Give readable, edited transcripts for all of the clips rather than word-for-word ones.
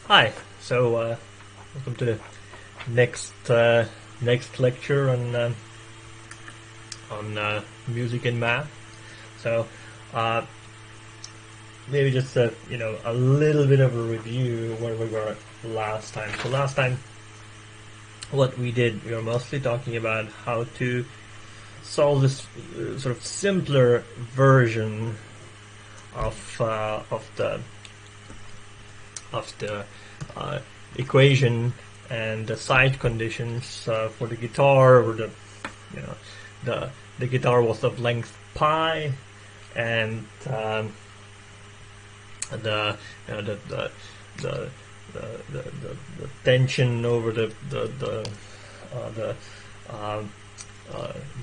Hi. Welcome to the next next lecture on music and math. So, uh, maybe just a little bit of a review where we were last time. So last time, what we did, we were mostly talking about how to solve this sort of simpler version of the equation and the side conditions for the guitar, where the guitar was of length pi, and the, you know, the the tension over the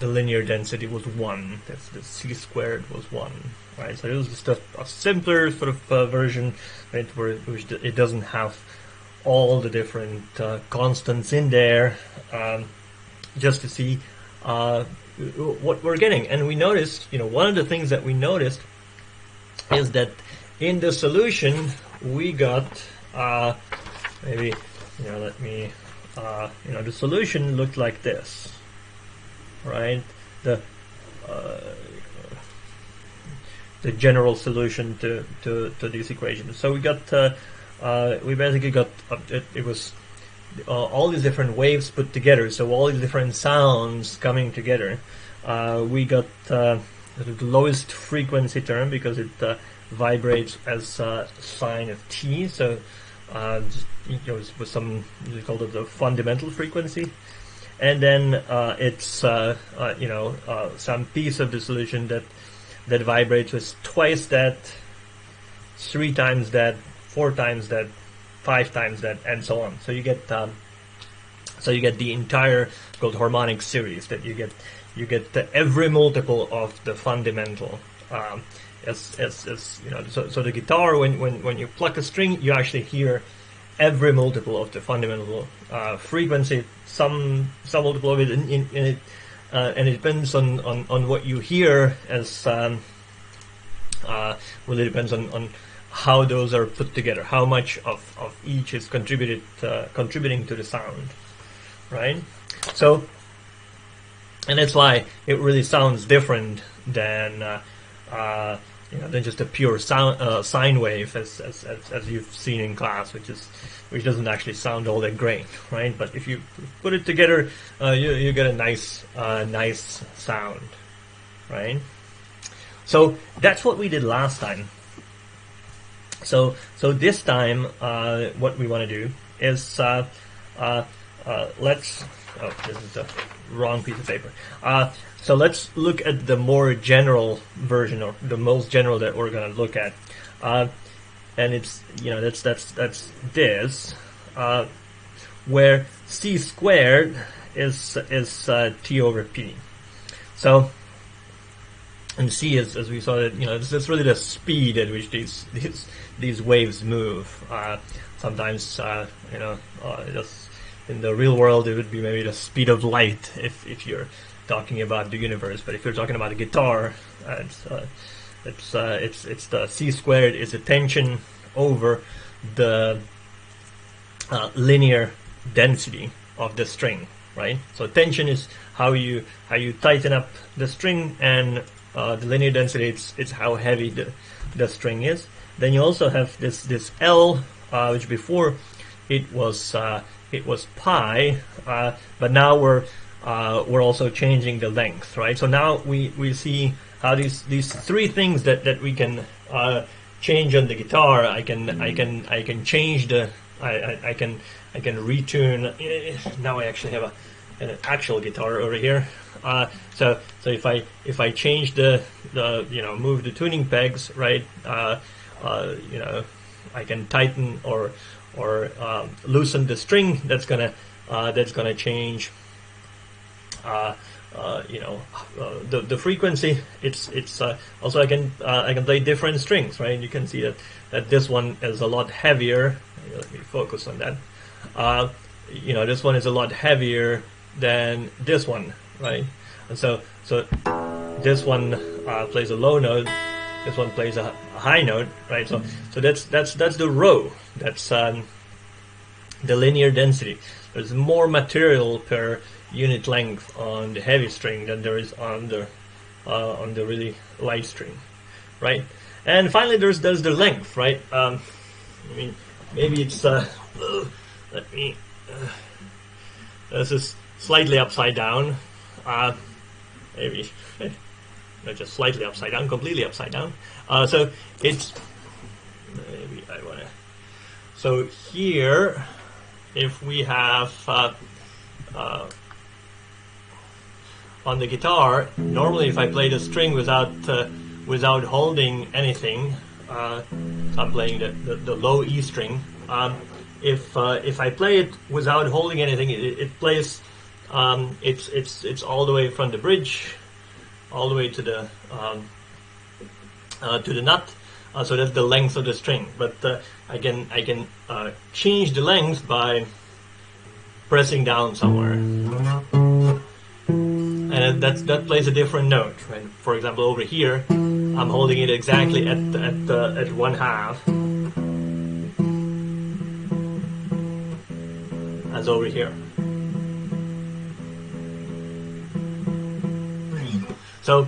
linear density was 1. That's the c squared was 1, right? So it was just a simpler sort of version, right, which it doesn't have all the different constants in there, just to see what we're getting. And we noticed, one of the things that we noticed is that in the solution we got maybe, let me, the solution looked like this. Right, the general solution to these equations. So we got we basically got it was all these different waves put together. So all these different sounds coming together. We got the lowest frequency term because it vibrates as sine of t. So with some, we call it the fundamental frequency. And then it's some piece of the solution that vibrates with twice that, 3 times that, 4 times that, 5 times that, and so on. So you get the entire called harmonic series, that you get every multiple of the fundamental. So the guitar, when you pluck a string, you actually hear every multiple of the fundamental frequency, some multiple of it, and it depends on what you hear, as really depends on how those are put together, how much of each is contributing to the sound, right? So, and that's why it really sounds different than than just a pure sine wave, as you've seen in class, which doesn't actually sound all that great, right? But if you put it together, you get a nice sound, right? So that's what we did last time. So this time, what we want to do is let's. Oh, this is the wrong piece of paper. So let's look at the more general version, or the most general that we're going to look at, and it's that's this, where c squared is t over p. So, and c is, as we saw, that it's really the speed at which these waves move. Sometimes just in the real world, it would be maybe the speed of light if you're talking about the universe. But if you're talking about a guitar, it's the c squared is the tension over the linear density of the string, right? So tension is how you tighten up the string, and the linear density, it's how heavy the string is. Then you also have this L, which before it was pi, but now we're also changing the length, right? So now we see how these 3 things that we can change on the guitar. I can change the I can retune. Now I actually have an actual guitar over here. So if I change the move the tuning pegs, right? I can tighten or loosen the string. That's gonna change the frequency. It's also I can play different strings, right? You can see that this one is a lot heavier. Let me focus on that. This one is a lot heavier than this one, right? And so this one plays a low note. This one plays a high note, right? So that's the row. That's the linear density. There's more material per unit length on the heavy string than there is on the really light string, right? And finally, there's the length, right? I mean, maybe it's let me. This is slightly upside down. Maybe not just slightly upside down, completely upside down. So it's maybe I wanna. So here, if we have on the guitar, normally if I play the string without holding anything, so I'm playing the low E string. If I play it without holding anything, it plays. It's all the way from the bridge, all the way to the nut. So that's the length of the string. But I can change the length by pressing down somewhere, and that plays a different note. Right? For example, over here, I'm holding it exactly at 1/2, as over here. So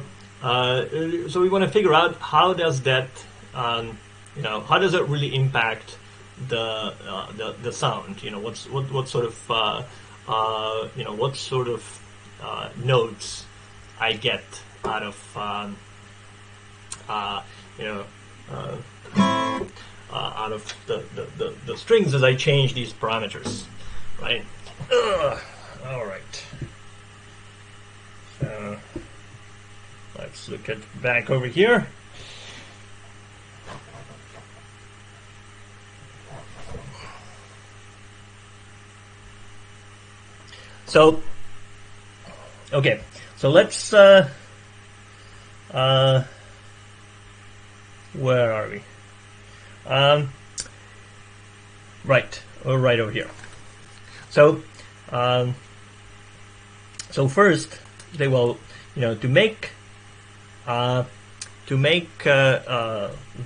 we want to figure out how does that, how does it really impact the sound? What sort of what sort of notes I get out of out of the strings as I change these parameters, right? All right. So let's look at back over here. So, okay, so let's, where are we? Right over here. So, so first, they will, to make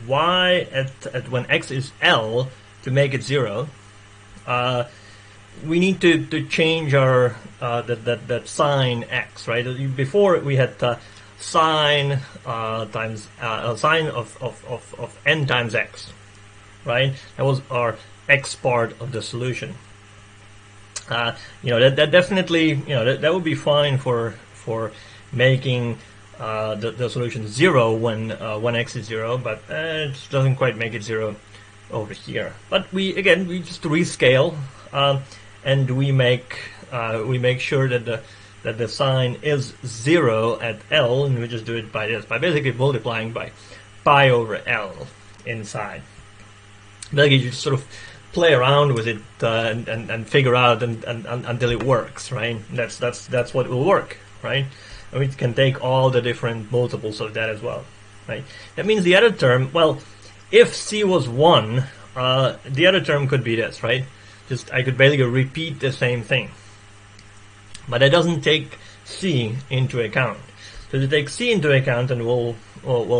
y at when x is L, to make it 0, we need to change our that sign x, right? Before we had sine times sine of n times x, right? That was our x part of the solution. That definitely that would be fine for making the solution 0 when x is 0, but it doesn't quite make it 0 over here. But we just rescale. And we make sure that the sign is 0 at L, and we just do it by basically multiplying by pi over L inside. Basically, you just sort of play around with it and figure out until it works, right? That's what will work, right? And we can take all the different multiples of that as well, right? That means the other term. Well, if C was 1, the other term could be this, right? I could basically repeat the same thing, but it doesn't take C into account. So to take C into account, and we'll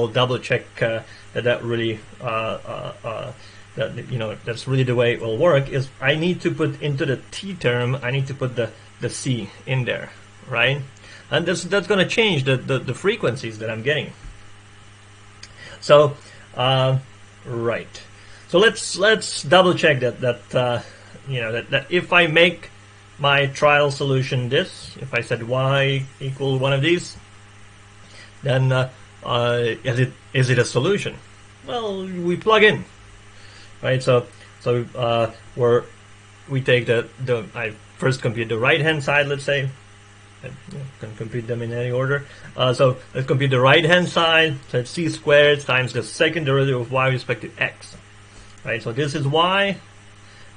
double check that really that's really the way it will work. Is I need to put into the T term, I need to put the C in there, right? And that's going to change the frequencies that I'm getting. So right. So let's double check that if I make my trial solution this, if I said y equal one of these, then is it a solution? Well, we plug in, right? So we take I first compute the right hand side. Let's say I can compute them in any order. So let's compute the right hand side. So it's c squared times the second derivative of y with respect to x, right? So this is y.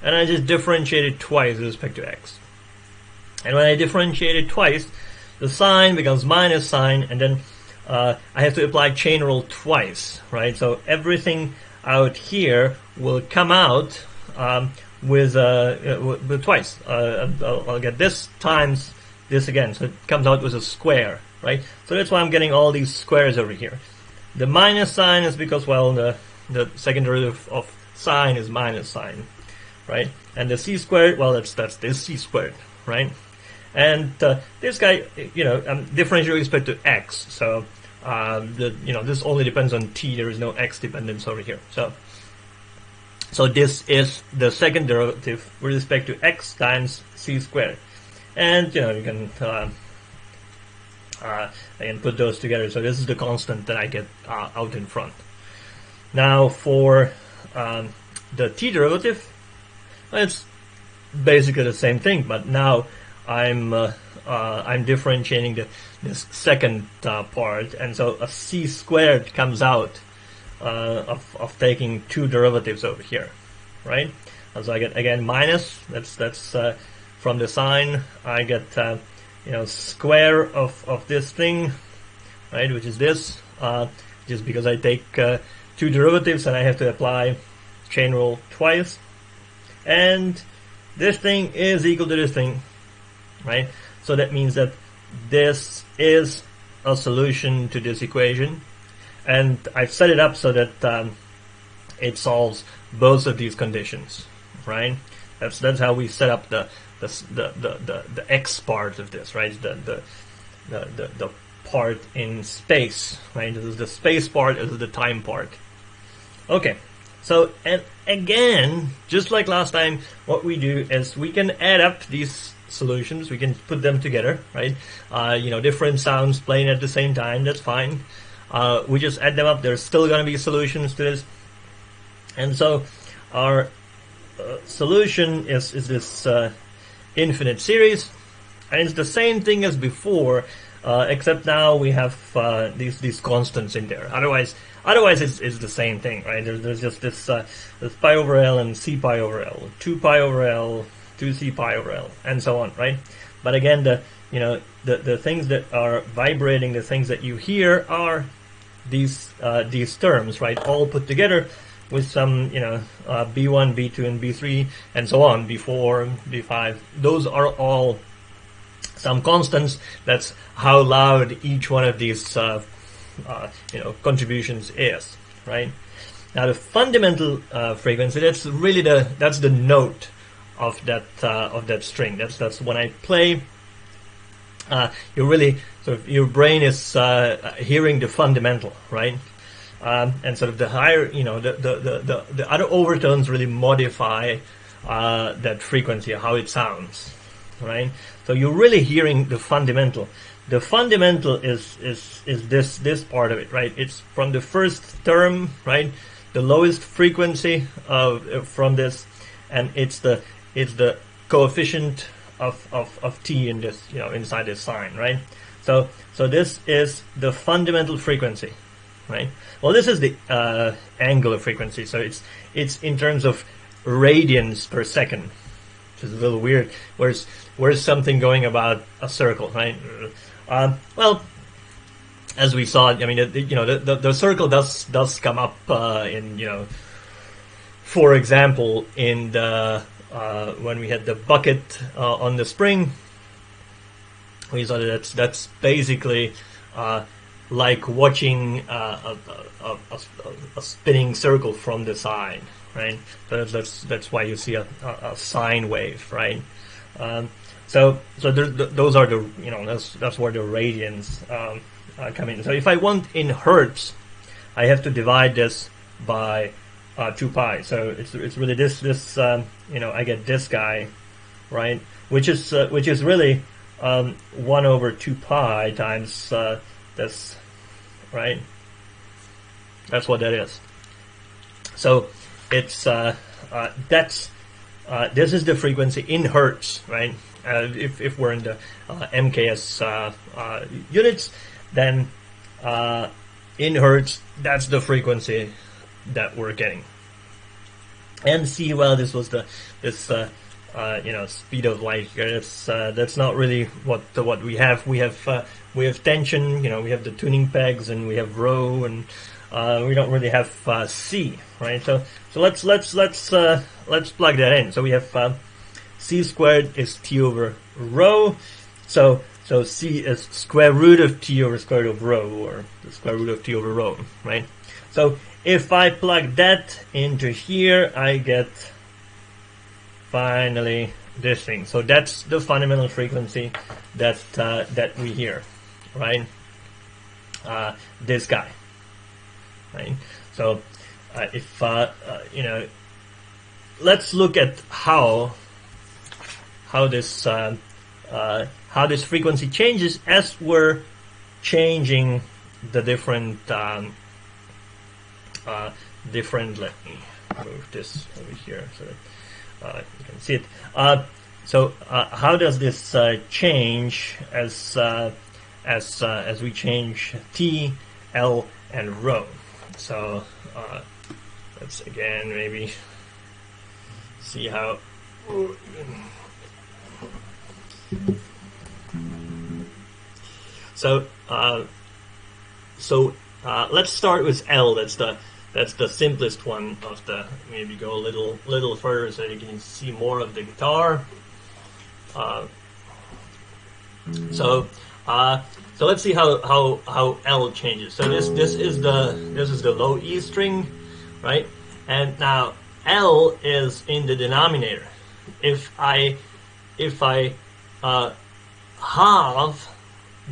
And I just differentiate it twice with respect to x. And when I differentiate it twice, the sign becomes minus sign, and then I have to apply chain rule twice, right? So everything out here will come out with twice. I'll get this times this again, so it comes out with a square, right? So that's why I'm getting all these squares over here. The minus sign is because, well, the second derivative of sine is minus sine. right? And the c squared, well, that's this c squared, right? And this guy, differential with respect to x. So this only depends on t. There is no x dependence over here. So this is the second derivative with respect to x times c squared. And you can I can put those together. So this is the constant that I get out in front. Now for the t derivative, it's basically the same thing, but now I'm differentiating this second part, and so a c squared comes out of taking two derivatives over here, right? And so I get again minus. That's from the sign. I get square of this thing, right? Which is this, just because I take two derivatives and I have to apply chain rule twice, and this thing is equal to this thing, right? So that means that this is a solution to this equation, and I've set it up so that it solves both of these conditions, right? That's how we set up the x part of this, right? The part in space, right? This is the space part. This is the time part. Okay. So, and again, just like last time, what we do is we can add up these solutions. We can put them together, right? Different sounds playing at the same time. That's fine. We just add them up. There's still going to be solutions to this. And so our solution is this infinite series. And it's the same thing as before, except now we have these constants in there. Otherwise it's the same thing, right? There's just this pi over L and c pi over L, 2 pi over L, 2c pi over L, and so on, right? But again, the things that are vibrating, the things that you hear are these terms, right? All put together with some B1, B2, and B3, and so on, B4, B5. Those are all some constants. That's how loud each one of these contributions is, right? Now the fundamental frequency, that's really that's the note of that string. That's when I play. You really sort of, your brain is hearing the fundamental, right? And sort of the higher, the other overtones really modify that frequency, how it sounds, right? So you're really hearing the fundamental. The fundamental is this part of it, right? It's from the first term, right? The lowest frequency from this, and it's the coefficient of t in this, inside this sign, right? So this is the fundamental frequency, right? Well, this is the angular frequency, so it's in terms of radians per second, which is a little weird. Where's something going about a circle, right? Well, as we saw, I mean, the circle does come up in, for example, in the when we had the bucket on the spring, we saw that's basically like watching a spinning circle from the side, right? So that's why you see a sine wave, right? So those are the that's where the radians come in. So if I want in hertz, I have to divide this by 2 pi. So it's really this I get this guy, right? Which is really 1 over 2 pi times this, right? That's what that is. So it's this is the frequency in hertz, right? If we're in the MKS units, then in hertz, that's the frequency that we're getting. And see, well, this was this speed of light. That's not really what we have. We have tension. We have the tuning pegs, and we have rho, and we don't really have c, right? So let's plug that in. So we have c squared is t over rho. So c is square root of t over square root of rho, or the square root of t over rho, right? So if I plug that into here, I get finally this thing. So that's the fundamental frequency that that we hear, right? This guy, right? So if you know, let's look at how this frequency changes as we're changing the different different. Let me move this over here so that you can see it. So how does this change as we change T, L, and rho? So let's again maybe see how. So let's start with L. That's the simplest one of the. Maybe go a little further so you can see more of the guitar. So let's see how L changes. So this is the low E string, right? And now L is in the denominator. If I halve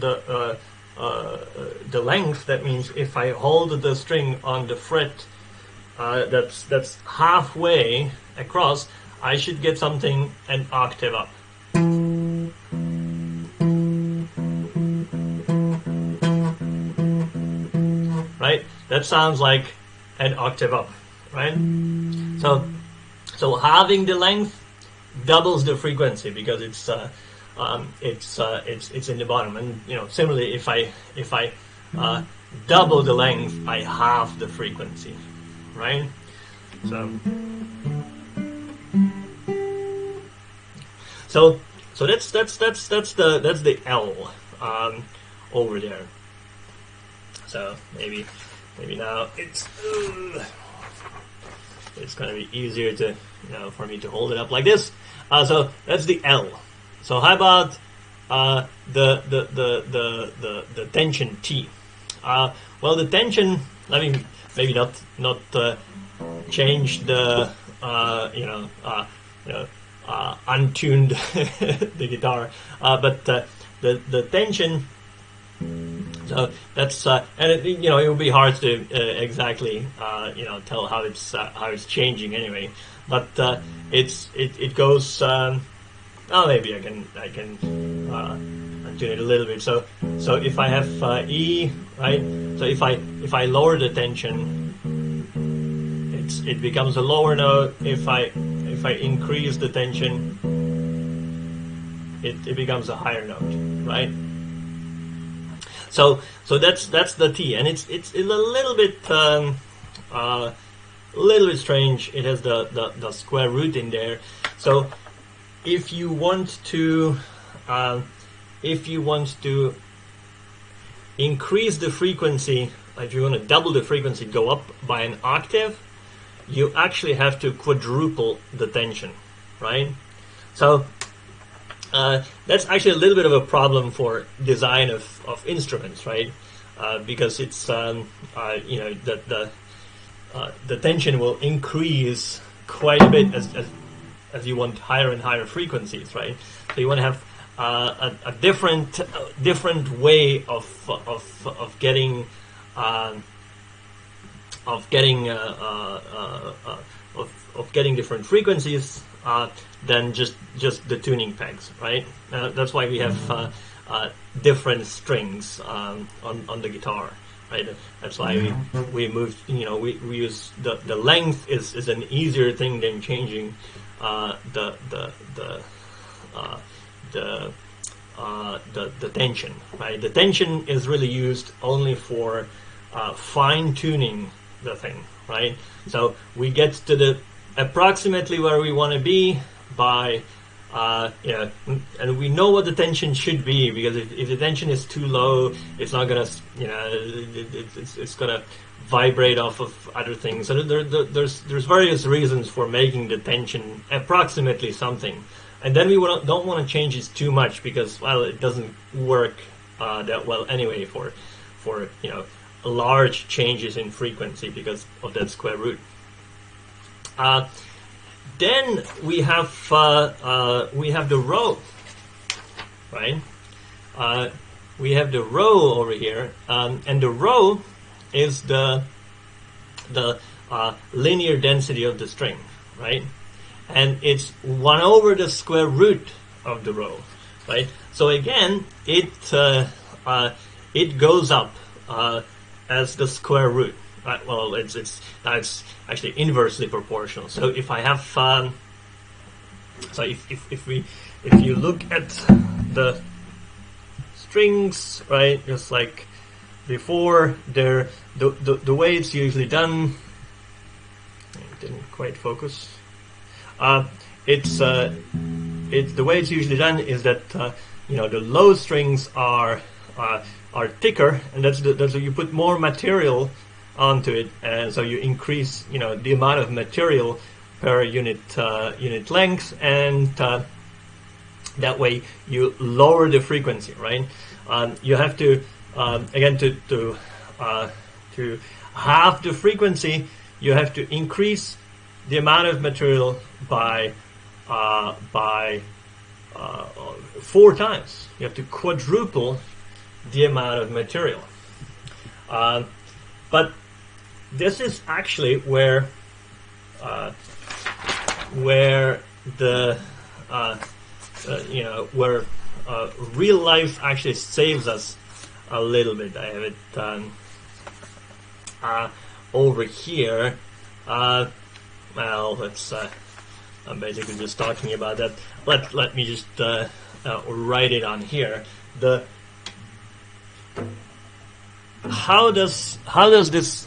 the length, that means if I hold the string on the fret that's halfway across, I should get something an octave up. Right? That sounds like an octave up, right? So halving the length doubles the frequency because it's in the bottom, and you know, similarly, if I double the length, I halve the frequency, right? So that's the L over there. So maybe now it's gonna be easier to for me to hold it up like this. So that's the L. So how about the tension T? Well, the tension. Let me maybe not change the untuned the guitar, but the tension. So that's and it will be hard to exactly tell how it's changing anyway. But it goes. Oh, maybe I can tune it a little bit. So if I have E, right? So if I lower the tension, it becomes a lower note. If I increase the tension, it becomes a higher note, right? So that's the T, and it's a little bit strange. It has the square root in there. So if you want to increase the frequency, if you want to double the frequency, go up by an octave, you actually have to quadruple the tension, right? So that's actually a little bit of a problem for design of instruments, right? Because it's the tension will increase quite a bit as you want higher and higher frequencies, right? So you want to have a different way of getting different frequencies than just the tuning pegs, right? That's why we have different strings on the guitar, right? That's why we moved. We use the length is an easier thing than changing the tension, right? The tension is really used only for fine tuning the thing, right? So we get to the approximately where we want to be by and we know what the tension should be, because if the tension is too low, it's not gonna it's gonna vibrate off of other things. So there's various reasons for making the tension approximately something, and then we don't want to change it too much, because it doesn't work that well anyway for large changes in frequency because of that square root. Then we have the row, right? We have the row over here, and the row is the linear density of the string, right? And it's 1 over the square root of the row, right? So again, it goes up as the square root. Right? Well, it's actually inversely proportional. So if I have so if you look at the strings, right, just like before, the way it's usually done. It didn't quite focus. It's the way it's usually done is that the low strings are thicker, and that's you put more material onto it, and so you increase the amount of material per unit length, and that way you lower the frequency, right? You have to again to halve the frequency, you have to increase the amount of material by 4 times. You have to quadruple the amount of material. But this is actually where the where real life actually saves us a little bit. I have it over here. Well, let's. I'm basically just talking about that. Let me just write it on here. How does this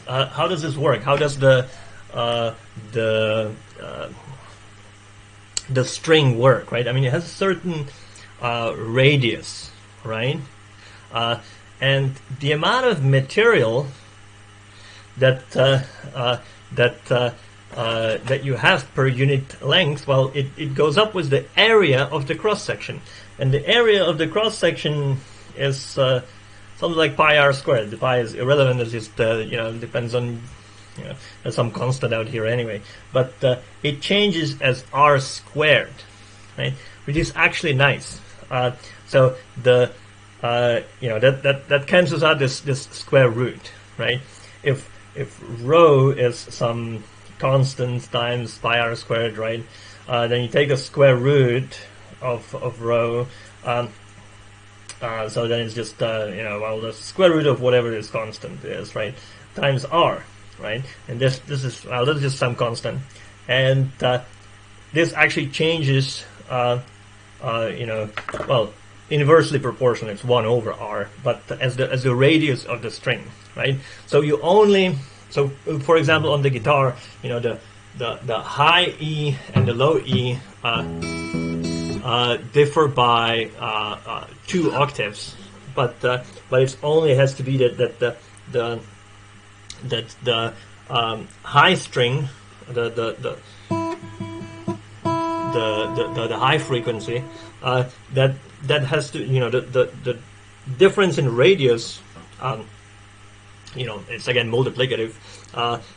work? How does the string work? Right? I mean, it has a certain radius, right? And the amount of material that you have per unit length, well, it goes up with the area of the cross section, and the area of the cross section is something like pi r squared. The pi is irrelevant; it's just depends on there's some constant out here anyway. But it changes as r squared, right? Which is actually nice. So the that cancels out this square root, right? If rho is some constant times pi r squared, right? Then you take the square root of rho. So then it's just the square root of whatever this constant is, right? Times r, right? And this is just some constant, and this actually changes. Inversely proportional. It's 1 over r, but as the radius of the string, right? So for example, on the guitar, the high E and the low E differ by 2 octaves, but it only has to be that the high string, the high frequency, that has to the difference in radius. It's again multiplicative.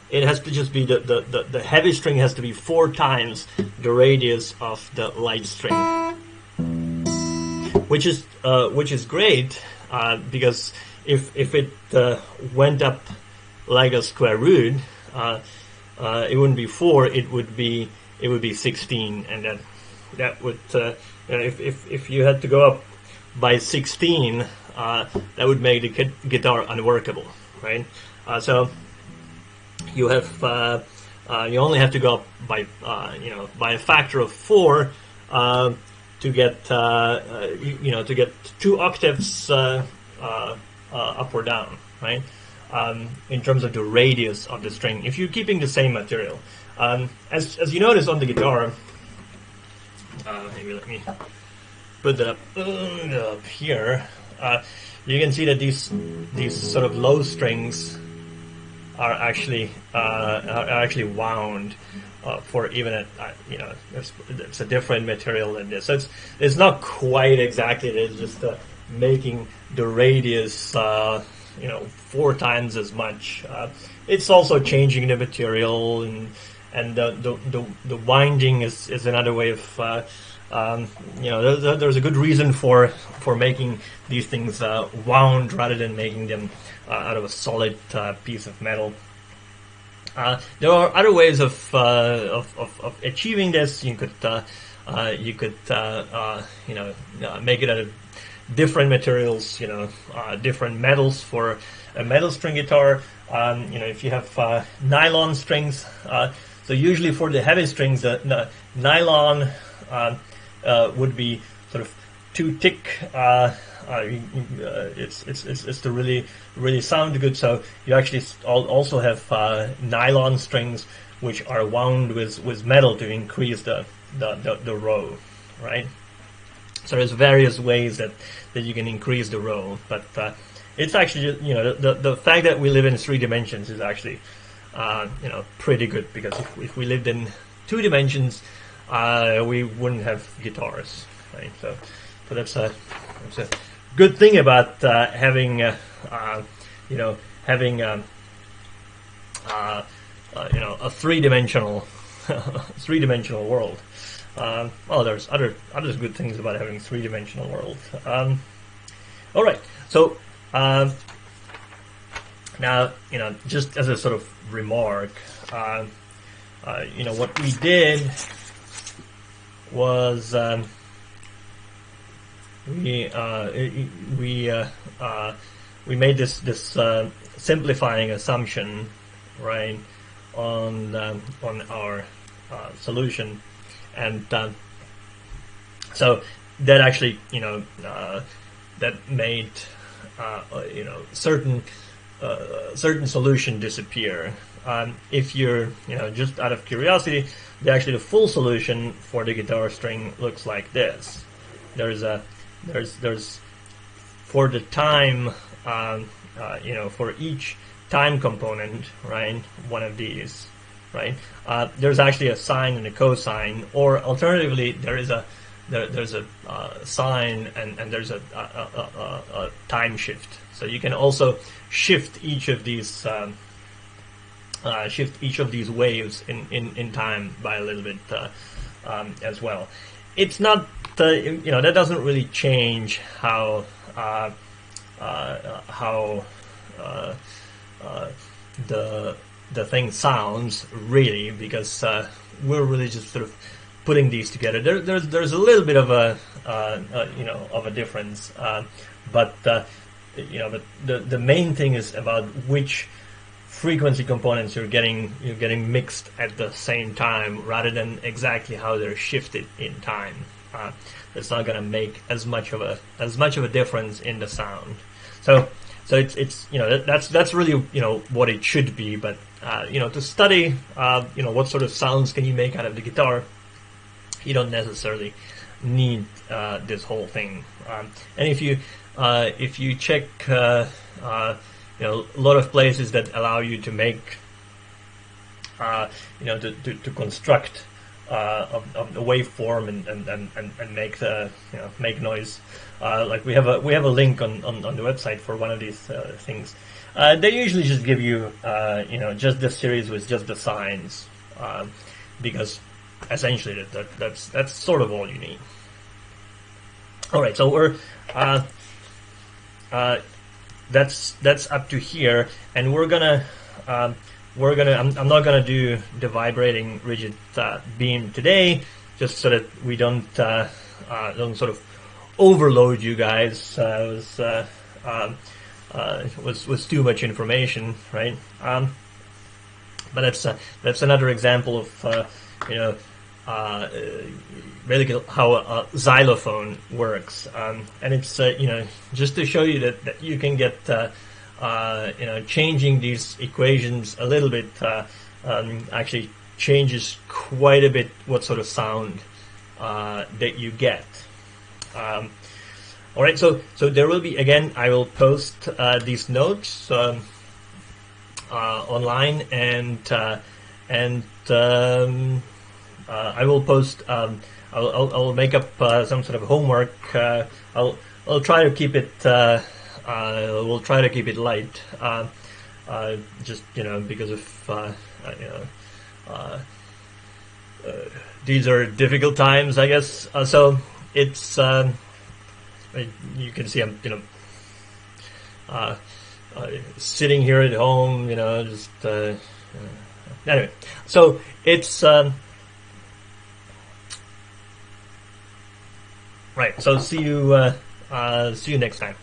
It has to just be the heavy string has to be 4 times the radius of the light string, which is great because if it went up like a square root, it wouldn't be 4. It would be 16, and that would if you had to go up by 16, that would make the guitar unworkable, right? So you have you only have to go up by by a factor of 4 to get to get 2 octaves up or down, right? In terms of the radius of the string, if you're keeping the same material. As you notice on the guitar, maybe let me put that up here. You can see that these sort of low strings are actually wound for even at it's a different material than this. So it's not quite exactly. It's just making the radius 4 times as much. It's also changing the material and the winding is another way of there's a good reason for making these things wound rather than making them out of a solid piece of metal. There are other ways of achieving this. You could make it out of different materials, different metals for a metal string guitar. If you have nylon strings, so usually for the heavy strings, the nylon would be sort of too thick. It's to really sound good. So you actually also have nylon strings which are wound with metal to increase the row, right? So there's various ways that you can increase the row, but it's actually the fact that we live in 3 dimensions is actually pretty good, because if we lived in 2 dimensions, we wouldn't have guitars, right? So that's a good thing about having a 3-dimensional 3-dimensional world. Well, there's other good things about having 3-dimensional world. All right, so now just as a sort of remark, what we did was we made this simplifying assumption, right, on our solution, and so that actually that made certain solution disappear. If you're just out of curiosity, the full solution for the guitar string looks like this. There's for the time for each time component, right, one of these, right, there's actually a sine and a cosine, or alternatively there's a sine and there's a time shift. So you can also shift each of these waves in time by a little bit as well. It's not that doesn't really change how the thing sounds, really, because we're really just sort of putting these together. There's a little bit of a difference, but the main thing is about which frequency components you're getting mixed at the same time, rather than exactly how they're shifted in time. It's not going to make as much of a difference in the sound. So it's that's really what it should be. But to study what sort of sounds can you make out of the guitar, you don't necessarily need this whole thing. And if you check a lot of places that allow you to make to construct of the waveform and make the make noise. Like we have a link on the website for one of these things. They usually just give you just this series with just the sines, because essentially that's sort of all you need. All right, so we're that's up to here, and we're gonna I'm not gonna do the vibrating rigid beam today, just so that we don't sort of overload you guys. Was too much information, right? But that's another example of basically how a xylophone works, and it's just to show you that you can get changing these equations a little bit actually changes quite a bit what sort of sound that you get. All right, so there will be, again, I will post these notes online, and I will post. I'll make up some sort of homework. I'll try to keep it. We'll try to keep it light. Just because of these are difficult times, I guess. So it's you can see I'm sitting here at home, just anyway. So it's right. So see you next time.